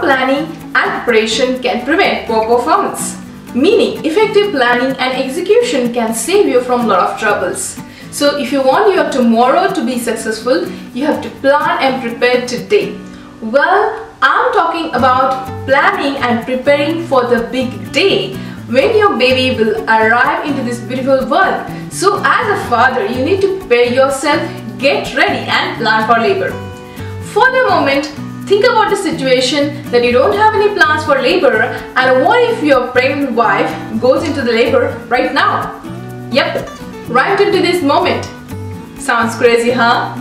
planning and preparation can prevent poor performance. Meaning, effective planning and execution can save you from a lot of troubles. So if you want your tomorrow to be successful, you have to plan and prepare today. Well, I'm talking about planning and preparing for the big day when your baby will arrive into this beautiful world. So as a father, you need to prepare yourself, get ready and plan for labor. For the moment, think about the situation that you don't have any plans for labor, and what if your pregnant wife goes into the labor right now? Yep, right into this moment. Sounds crazy, huh?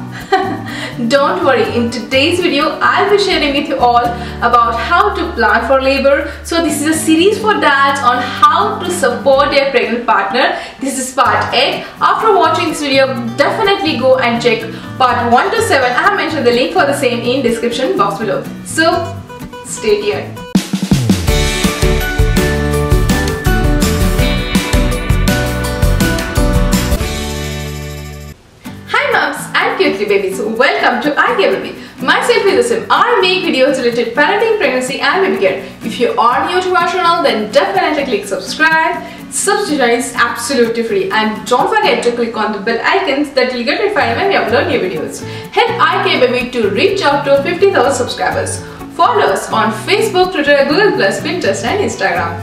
Don't worry, in today's video I'll be sharing with you all about how to plan for labor. So this is a series for dads on how to support their pregnant partner. This is part 8. After watching this video, definitely go and check part 1 to 7. I have mentioned the link for the same in description box below. So stay tuned. Cutely babies, welcome to ICAREBABY. Myself is Asim. I make videos related to parenting, pregnancy and baby care. If you are new to our channel, then definitely click subscribe. Subscription is absolutely free, and don't forget to click on the bell icons that will get notified when we upload new videos. Help ICAREBABY to reach out to 50,000 subscribers. Follow us on Facebook, Twitter, Google+, Pinterest and Instagram.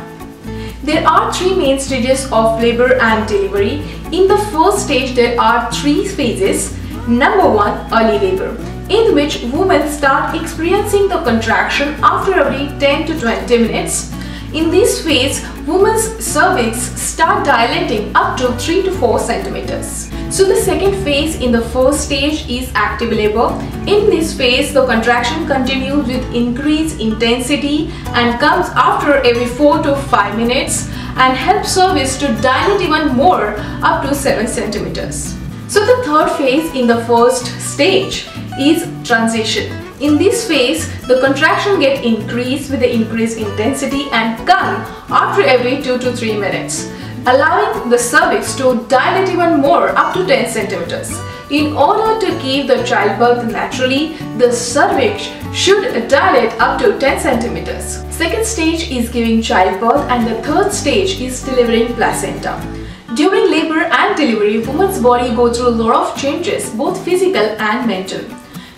There are 3 main stages of labor and delivery. In the first stage, there are 3 phases. Number 1, early labor, in which women start experiencing the contraction after every 10 to 20 minutes. In this phase, women's cervix start dilating up to 3 to 4 centimeters. So the second phase in the first stage is active labor. In this phase, the contraction continues with increased intensity and comes after every 4 to 5 minutes and helps cervix to dilate even more up to 7 centimeters. So the third phase in the first stage is transition. In this phase, the contraction gets increased with the increased intensity and come after every 2 to 3 minutes, allowing the cervix to dilate even more up to 10 centimeters. In order to give the childbirth naturally, the cervix should dilate up to 10 centimeters. Second stage is giving childbirth, and the third stage is delivering placenta. During labor and delivery, woman's body goes through a lot of changes, both physical and mental.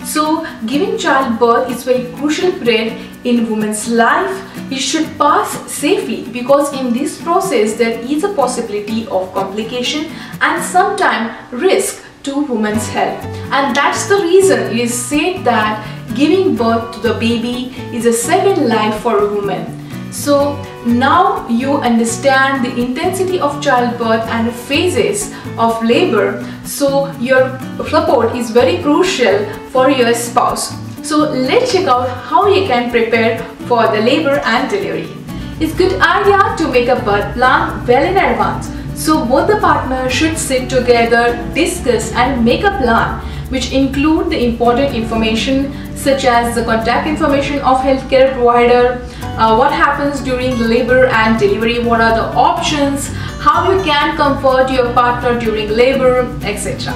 So, giving childbirth is a very crucial period in woman's life. It should pass safely because in this process there is a possibility of complication and sometimes risk to woman's health. And that's the reason it is said that giving birth to the baby is a second life for a woman. So now you understand the intensity of childbirth and the phases of labor, so your support is very crucial for your spouse. So let's check out how you can prepare for the labor and delivery. It's a good idea to make a birth plan well in advance. So both the partners should sit together, discuss and make a plan which include the important information such as the contact information of healthcare provider, what happens during labor and delivery, what are the options, how you can comfort your partner during labor, etc.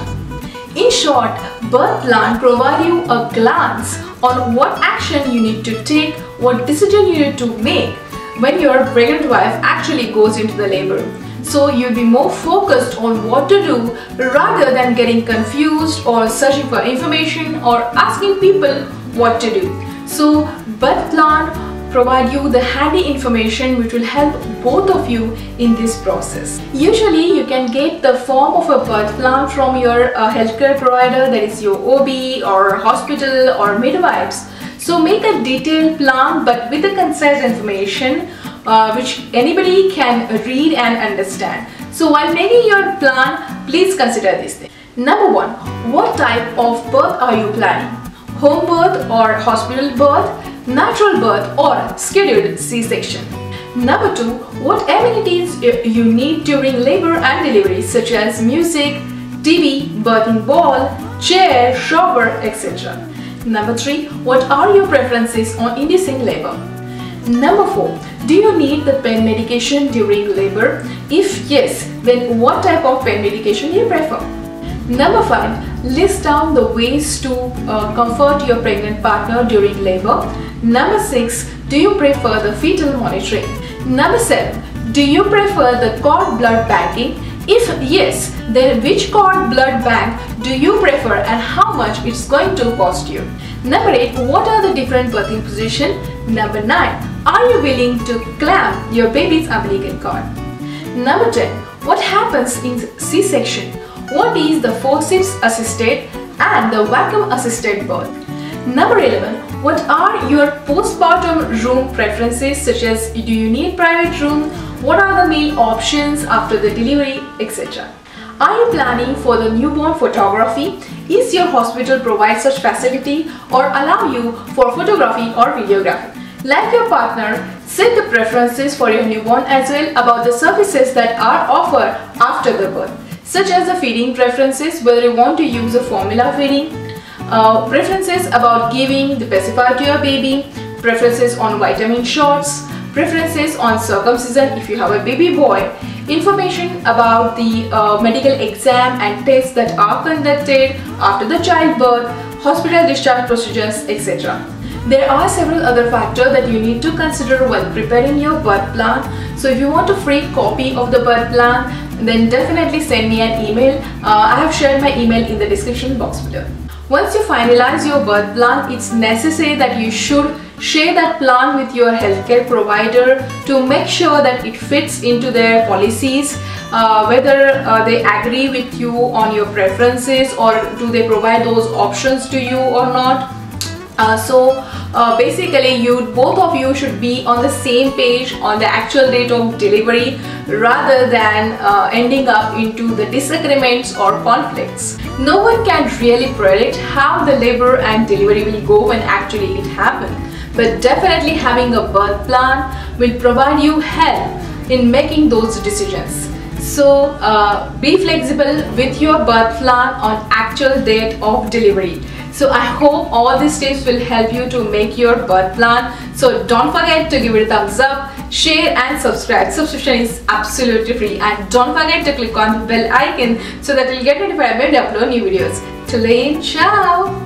In short, birth plan provides you a glance on what action you need to take, what decision you need to make when your pregnant wife actually goes into the labor. So you'll be more focused on what to do rather than getting confused or searching for information or asking people what to do. So birth plan provide you the handy information which will help both of you in this process. Usually you can get the form of a birth plan from your healthcare provider, that is your OB or hospital or midwives. So make a detailed plan but with the concise information which anybody can read and understand. So while making your plan, please consider this thing. Number 1, what type of birth are you planning? Home birth or hospital birth, natural birth or scheduled C-section? Number 2, what amenities you need during labor and delivery such as music, TV, birthing ball, chair, shower, etc. Number 3, what are your preferences on inducing labor? Number 4, do you need the pain medication during labor? If yes, then what type of pain medication you prefer? Number 5, list down the ways to comfort your pregnant partner during labor. Number 6, do you prefer the fetal monitoring? Number 7, do you prefer the cord blood banking? If yes, then which cord blood bank do you prefer and how much it's going to cost you? Number 8, what are the different birthing positions? Number 9, are you willing to clamp your baby's umbilical cord? Number 10, what happens in C-section? What is the forceps assisted and the vacuum assisted birth? Number 11, what are your postpartum room preferences, such as do you need private room? What are the meal options after the delivery, etc. Are you planning for the newborn photography? Is your hospital provide such facility or allow you for photography or videography? Like your partner, set the preferences for your newborn as well about the services that are offered after the birth, such as the feeding preferences, whether you want to use a formula feeding, preferences about giving the pacifier to your baby, preferences on vitamin shots, preferences on circumcision if you have a baby boy, information about the medical exam and tests that are conducted after the childbirth, hospital discharge procedures, etc. There are several other factors that you need to consider while preparing your birth plan. So if you want a free copy of the birth plan, then definitely send me an email. I have shared my email in the description box below. Once you finalize your birth plan, it's necessary that you should share that plan with your healthcare provider to make sure that it fits into their policies, whether they agree with you on your preferences or do they provide those options to you or not. Basically both of you should be on the same page on the actual date of delivery rather than ending up into the disagreements or conflicts. No one can really predict how the labor and delivery will go when actually it happens, but definitely having a birth plan will provide you help in making those decisions. So be flexible with your birth plan on actual date of delivery. So I hope all these tips will help you to make your birth plan. So don't forget to give it a thumbs up, share and subscribe. Subscription is absolutely free, and don't forget to click on the bell icon so that you'll get notified when I upload new videos. Till then, ciao!